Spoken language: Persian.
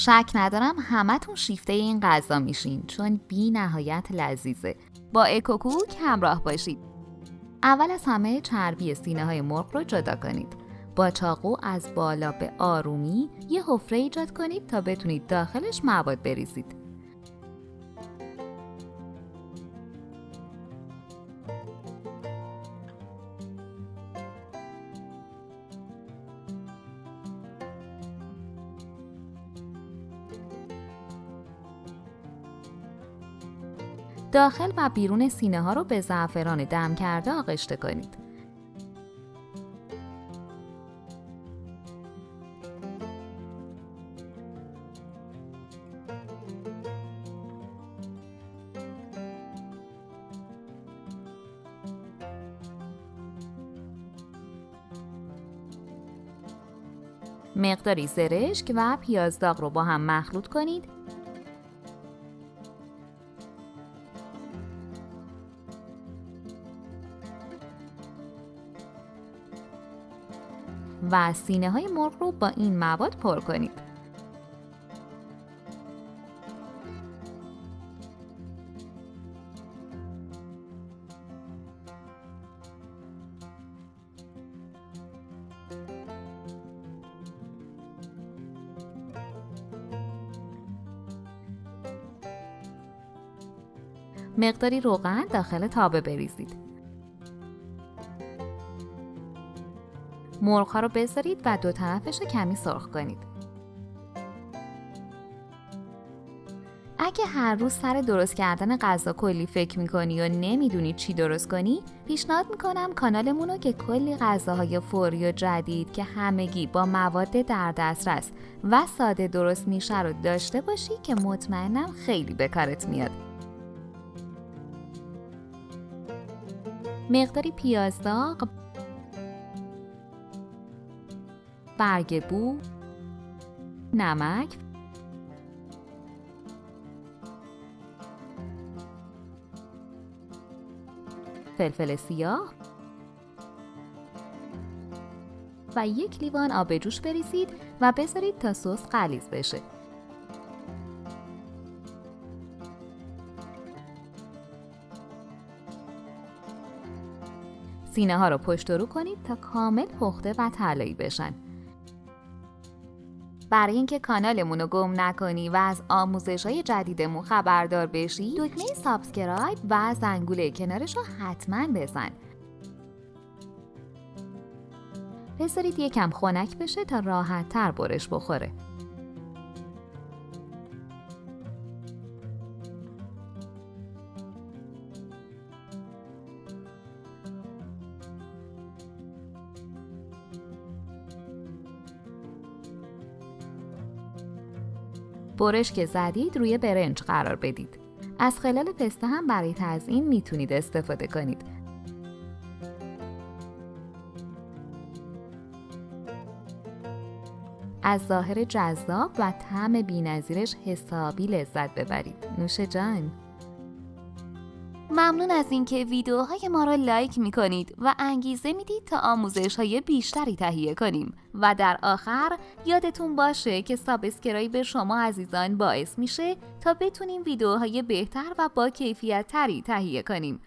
شک ندارم همتون شیفته این غذا میشین چون بی نهایت لذیذه. با اکوکوک همراه باشید. اول از همه چربی سینه های مرغ رو جدا کنید. با چاقو از بالا به آرومی یه حفره ایجاد کنید تا بتونید داخلش مواد بریزید. داخل و بیرون سینه ها رو به زعفران دم کرده آغشته کنید. مقداری زرشک و پیاز داغ رو با هم مخلوط کنید. و سینه های مرغ رو با این مواد پر کنید. مقداری روغن داخل تابه بریزید. مرغ‌ها رو بذارید و دو طرفش رو کمی سرخ کنید. اگه هر روز سر درست کردن غذا کلی فکر می‌کنی و نمی‌دونی چی درست کنی، پیشنهاد می‌کنم کانالمون رو که کلی غذاهای فوری و جدید که همگی با مواد در دسترس و ساده درست میشه رو داشته باشی که مطمئنم خیلی به کارت میاد. مقداری پیاز داغ، برگ بو، نمک، فلفل سیاه و یک لیوان آب جوش بریزید و بذارید تا سس غلیظ بشه. سینه ها رو پشت و رو کنید تا کامل پخته و طلایی بشن. برای اینکه کانالمون رو گم نکنی و از آموزش‌های جدیدمون خبردار بشی، دکمه سابسکرایب و زنگوله کنارش رو حتما بزن. بذارید یکم خنک بشه تا راحت تر برش بخوره. برش که زدید روی برنج قرار بدید. از خلال پسته هم برای تزیین میتونید استفاده کنید. از ظاهر جذاب و طعم بی‌نظیرش حسابی لذت ببرید. نوش جان. ممنون از اینکه ویدیوهای ما رو لایک میکنید و انگیزه میدید تا آموزش‌های بیشتری تهیه کنیم. و در آخر یادتون باشه که سابسکرایب شما عزیزان باعث میشه تا بتونیم ویدیوهای بهتر و با کیفیت تری تهیه کنیم.